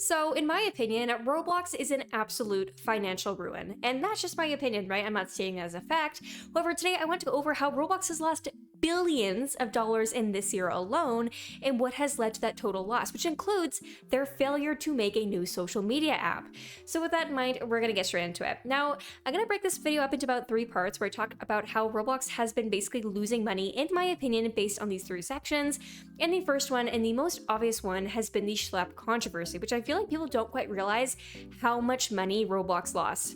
So, in my opinion, Roblox is an absolute financial ruin. And that's just my opinion, right? I'm not saying that as a fact. However, today I want to go over how Roblox has lost billions of dollars in this year alone and what has led to that total loss, which includes their failure to make a new social media app. So with that in mind, we're going to get straight into it. Now, I'm going to break this video up into about 3 parts where I talk about how Roblox has been basically losing money, in my opinion, based on these 3 sections. And the first one, and the most obvious one, has been the Schlep controversy, which I feel like people don't quite realize how much money Roblox lost.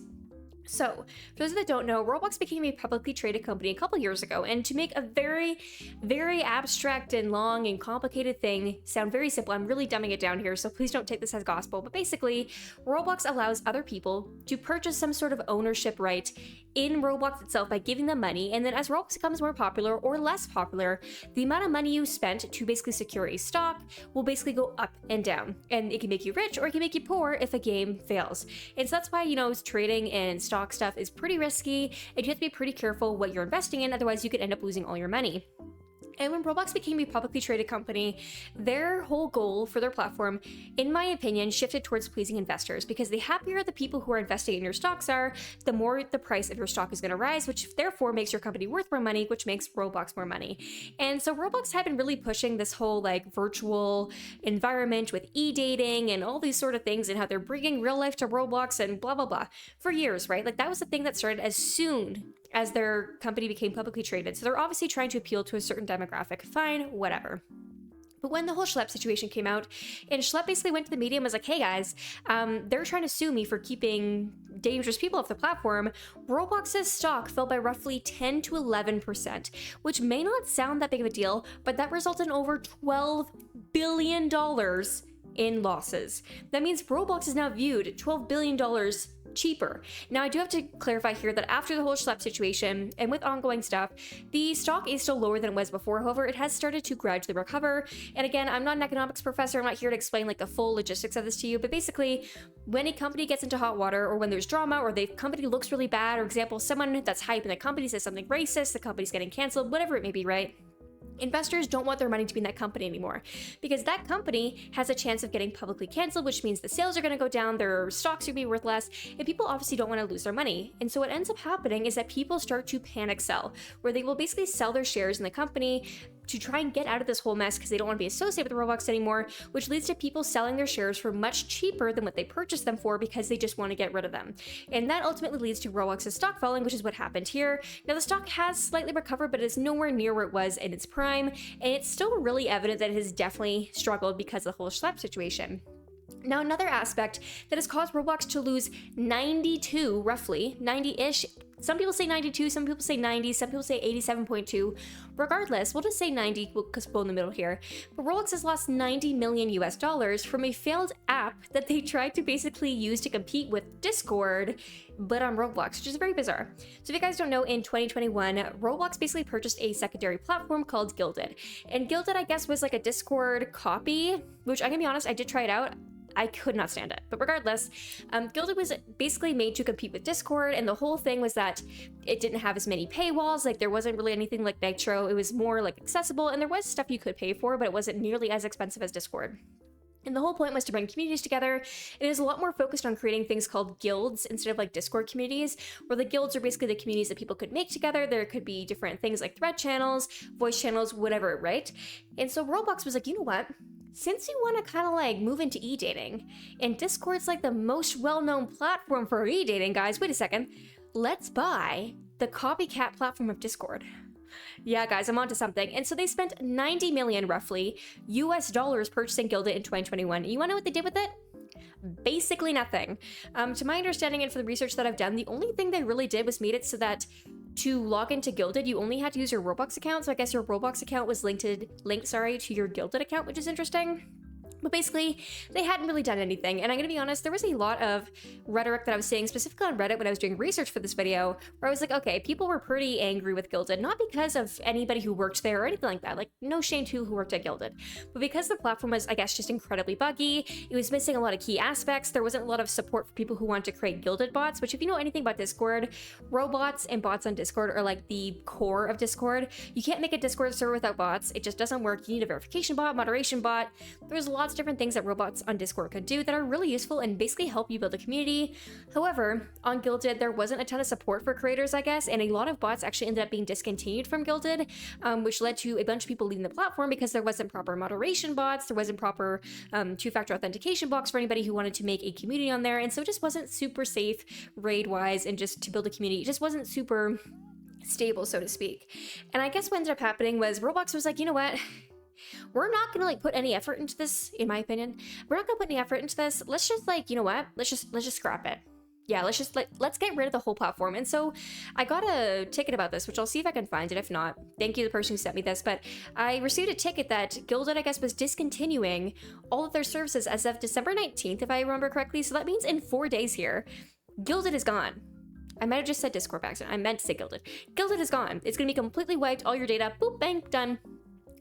So, for those that don't know, Roblox became a publicly traded company a couple years ago, and to make a very, very abstract and long and complicated thing sound very simple, I'm really dumbing it down here, so please don't take this as gospel, but basically, Roblox allows other people to purchase some sort of ownership right in Roblox itself by giving them money, and then as Roblox becomes more popular or less popular, the amount of money you spent to basically secure a stock will basically go up and down, and it can make you rich or it can make you poor if a game fails. And so that's why, trading and stock stuff is pretty risky, and you have to be pretty careful what you're investing in, otherwise you could end up losing all your money. And when Roblox became a publicly traded company, their whole goal for their platform, in my opinion, shifted towards pleasing investors, because the happier the people who are investing in your stocks are, the more the price of your stock is going to rise, which therefore makes your company worth more money, which makes Roblox more money. And so Roblox had been really pushing this whole virtual environment with e-dating and all these sort of things, and how they're bringing real life to Roblox and blah, blah, blah for years, right? That was the thing that started as soon as their company became publicly traded. So they're obviously trying to appeal to a certain demographic. Fine, whatever. But when the whole Schlep situation came out, and Schlep basically went to the media and was like, hey guys, they're trying to sue me for keeping dangerous people off the platform, Roblox's stock fell by roughly 10 to 11%, which may not sound that big of a deal, but that resulted in over $12 billion in losses. That means Roblox is now viewed $12 billion cheaper. Now, I do have to clarify here that after the whole Schlep situation and with ongoing stuff, the stock is still lower than it was before. However, it has started to gradually recover. And again, I'm not an economics professor. I'm not here to explain the full logistics of this to you. But basically, when a company gets into hot water, or when there's drama, or the company looks really bad, or example, someone that's hype and the company says something racist, the company's getting canceled, whatever it may be, right? Investors don't want their money to be in that company anymore, because that company has a chance of getting publicly canceled, which means the sales are going to go down, their stocks are going to be worth less, and people obviously don't want to lose their money. And so what ends up happening is that people start to panic sell, where they will basically sell their shares in the company to try and get out of this whole mess because they don't want to be associated with Roblox anymore, which leads to people selling their shares for much cheaper than what they purchased them for because they just want to get rid of them. And that ultimately leads to Roblox's stock falling, which is what happened here. Now, the stock has slightly recovered, but it's nowhere near where it was in its prime, and it's still really evident that it has definitely struggled because of the whole Schlep situation. Now, another aspect that has caused Roblox to lose 92, roughly, 90-ish, some people say 92, some people say 90, some people say 87.2. Regardless, we'll just say 90 because we're in the middle here. But Roblox has lost $90 million US from a failed app that they tried to basically use to compete with Discord, but on Roblox, which is very bizarre. So if you guys don't know, in 2021, Roblox basically purchased a secondary platform called Guilded. And Guilded, I guess, was like a Discord copy, which I'm gonna be honest, I did try it out. I could not stand it. But regardless, Guilded was basically made to compete with Discord, and the whole thing was that it didn't have as many paywalls. There wasn't really anything like Nitro. It was more accessible, and there was stuff you could pay for, but it wasn't nearly as expensive as Discord. And the whole point was to bring communities together. It is a lot more focused on creating things called guilds instead of Discord communities, where the guilds are basically the communities that people could make together. There could be different things like thread channels, voice channels, whatever, right? And so Roblox was like, you know what? Since you want to kind of move into e-dating, and Discord's the most well-known platform for e-dating, guys, wait a second, let's buy the copycat platform of Discord. Yeah, guys, I'm onto something. And so they spent 90 million, roughly, US dollars purchasing Guilded in 2021. You want to know what they did with it? Basically nothing. To my understanding and for the research that I've done, the only thing they really did was made it so that to log into Guilded, you only had to use your Roblox account. So I guess your Roblox account was linked to your Guilded account, which is interesting. But basically, they hadn't really done anything. And I'm going to be honest, there was a lot of rhetoric that I was seeing, specifically on Reddit when I was doing research for this video, where I was like, okay, people were pretty angry with Guilded, not because of anybody who worked there or anything like that. No shame to who worked at Guilded. But because the platform was, I guess, just incredibly buggy, it was missing a lot of key aspects. There wasn't a lot of support for people who want to create Guilded bots, which if you know anything about Discord, robots and bots on Discord are the core of Discord. You can't make a Discord server without bots. It just doesn't work. You need a verification bot, moderation bot. There's lots lots of different things that robots on Discord could do that are really useful and basically help you build a community. However, on Guilded, there wasn't a ton of support for creators, I guess, and a lot of bots actually ended up being discontinued from Guilded, which led to a bunch of people leaving the platform because there wasn't proper moderation bots, there wasn't proper two-factor authentication blocks for anybody who wanted to make a community on there, and so it just wasn't super safe raid-wise, and just to build a community, it just wasn't super stable, so to speak. And I guess what ended up happening was Roblox was like, you know what? We're not gonna like put any effort into this, in my opinion. We're not gonna put any effort into this. Let's just like, you know what? Let's just scrap it. Yeah, let's get rid of the whole platform. And so I got a ticket about this, which I'll see if I can find it. If not, thank you to the person who sent me this. But I received a ticket that Guilded, I guess, was discontinuing all of their services as of December 19th, if I remember correctly. So that means in 4 days here, Guilded is gone. I might have just said Discord by accident. I meant to say Guilded. Guilded is gone. It's gonna be completely wiped, all your data, boop, bang, done.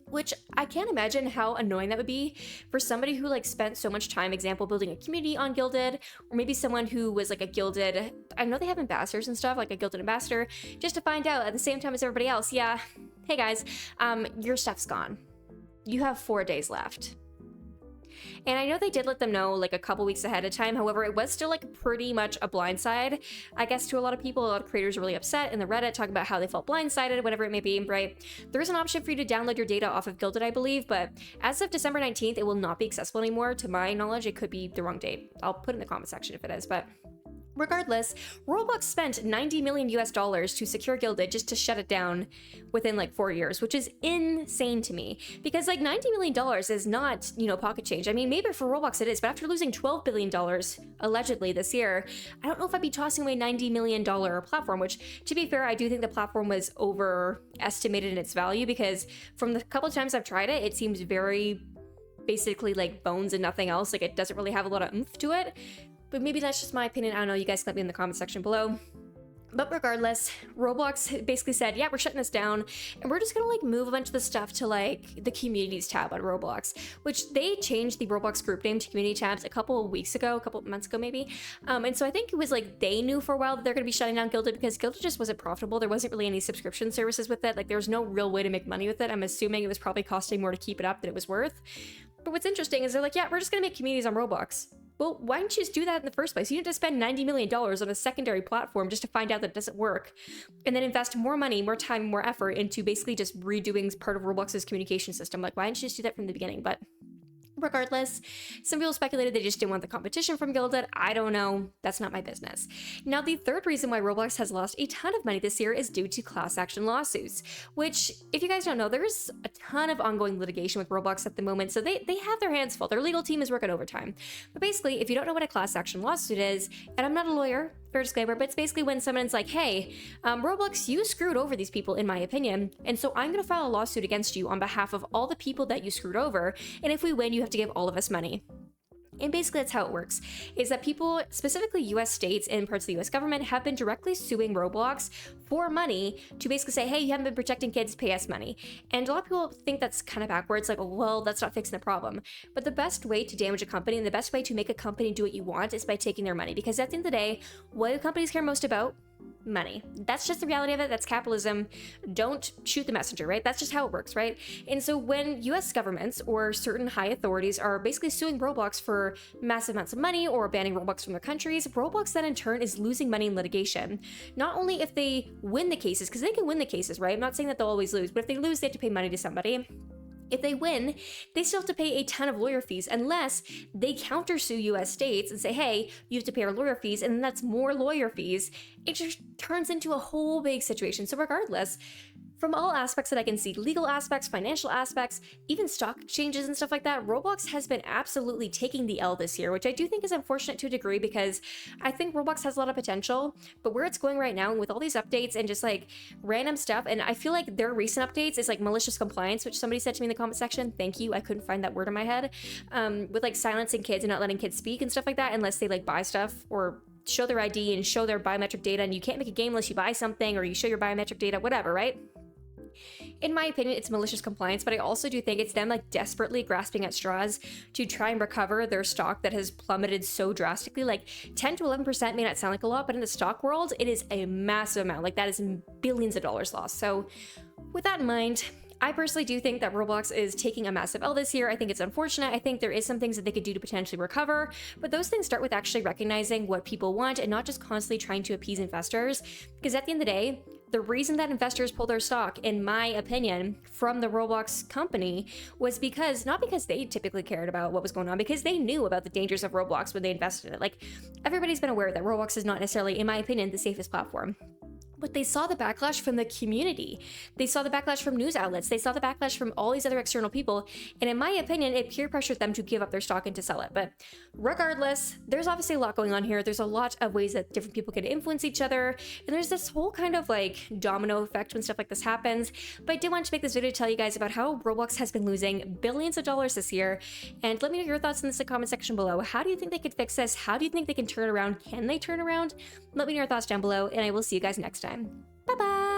Which I can't imagine how annoying that would be for somebody who like spent so much time, example, building a community on Guilded, or maybe someone who was like a Guilded, I know they have ambassadors and stuff, like a Guilded ambassador, just to find out at the same time as everybody else, yeah, hey guys, your stuff's gone. You have 4 days left. And I know they did let them know like a couple weeks ahead of time. However, it was still like pretty much a blindside, I guess, to a lot of people. A lot of creators are really upset in the Reddit talking about how they felt blindsided, whatever it may be, right? There is an option for you to download your data off of Guilded, I believe, but as of December 19th, it will not be accessible anymore. To my knowledge, it could be the wrong date. I'll put it in the comment section if it is, but regardless, Roblox spent $90 million to secure Guilded just to shut it down within like 4 years, which is insane to me because like $90 million is not, you know, pocket change. I mean, maybe for Roblox it is, but after losing $12 billion allegedly this year, I don't know if I'd be tossing away $90 million platform, which to be fair, I do think the platform was overestimated in its value because from the couple of times I've tried it, it seems very basically like bones and nothing else. Like it doesn't really have a lot of oomph to it. But maybe that's just my opinion. I don't know. You guys can let me in the comment section below. But regardless, Roblox basically said, yeah, we're shutting this down and we're just gonna like move a bunch of the stuff to like the communities tab on Roblox, which they changed the Roblox group name to community tabs a couple of months ago maybe. And so I think it was like they knew for a while that they're gonna be shutting down Guilded because Guilded just wasn't profitable. There wasn't really any subscription services with it. Like there was no real way to make money with it. I'm assuming it was probably costing more to keep it up than it was worth. But what's interesting is they're like, yeah, we're just gonna make communities on Roblox. Well, why didn't you just do that in the first place? You need to spend $90 million on a secondary platform just to find out that it doesn't work, and then invest more money, more time, more effort into basically just redoing part of Roblox's communication system. Like, why didn't you just do that from the beginning? But regardless, some people speculated they just didn't want the competition from Guilded. I don't know. That's not my business. Now, the third reason why Roblox has lost a ton of money this year is due to class action lawsuits, which, if you guys don't know, there's a ton of ongoing litigation with Roblox at the moment, so they have their hands full. Their legal team is working overtime. But basically, if you don't know what a class action lawsuit is, and I'm not a lawyer, fair disclaimer, but it's basically when someone's like, hey, Roblox, you screwed over these people, in my opinion, and so I'm gonna file a lawsuit against you on behalf of all the people that you screwed over, and if we win, you have to give all of us money. And basically that's how it works, is that people, specifically US states and parts of the US government, have been directly suing Roblox for money to basically say, hey, you haven't been protecting kids, pay us money. And a lot of people think that's kind of backwards, like, well, that's not fixing the problem. But the best way to damage a company and the best way to make a company do what you want is by taking their money. Because at the end of the day, what do companies care most about? Money. That's just the reality of it. That's capitalism. Don't shoot the messenger, right? That's just how it works, right? And so when US governments or certain high authorities are basically suing Roblox for massive amounts of money or banning Roblox from their countries, Roblox then in turn is losing money in litigation. Not only if they win the cases, because they can win the cases, right? I'm not saying that they'll always lose, but if they lose, they have to pay money to somebody. If they win, they still have to pay a ton of lawyer fees unless they countersue US states and say, hey, you have to pay our lawyer fees, and then that's more lawyer fees. It just turns into a whole big situation. So regardless, from all aspects that I can see, legal aspects, financial aspects, even stock changes and stuff like that, Roblox has been absolutely taking the L this year, which I do think is unfortunate to a degree because I think Roblox has a lot of potential, but where it's going right now with all these updates and just like random stuff, and I feel like their recent updates is like malicious compliance, which somebody said to me in the comment section, thank you, I couldn't find that word in my head, with like silencing kids and not letting kids speak and stuff like that unless they like buy stuff or show their ID and show their biometric data, and you can't make a game unless you buy something or you show your biometric data, whatever, right? In my opinion, it's malicious compliance, but I also do think it's them like desperately grasping at straws to try and recover their stock that has plummeted so drastically. Like 10 to 11% may not sound like a lot, but in the stock world, it is a massive amount. Like that is billions of dollars lost. So with that in mind, I personally do think that Roblox is taking a massive L this year. I think it's unfortunate. I think there is some things that they could do to potentially recover, but those things start with actually recognizing what people want and not just constantly trying to appease investors. Because at the end of the day, the reason that investors pulled their stock, in my opinion, from the Roblox company was because, not because they typically cared about what was going on, because they knew about the dangers of Roblox when they invested in it. Like, everybody's been aware that Roblox is not necessarily, in my opinion, the safest platform. But they saw the backlash from the community. They saw the backlash from news outlets. They saw the backlash from all these other external people. And in my opinion, it peer pressured them to give up their stock and to sell it. But regardless, there's obviously a lot going on here. There's a lot of ways that different people can influence each other. And there's this whole kind of like domino effect when stuff like this happens. But I did want to make this video to tell you guys about how Roblox has been losing billions of dollars this year. And let me know your thoughts in the comment section below. How do you think they could fix this? How do you think they can turn it around? Can they turn around? Let me know your thoughts down below, and I will see you guys next time. Bye-bye!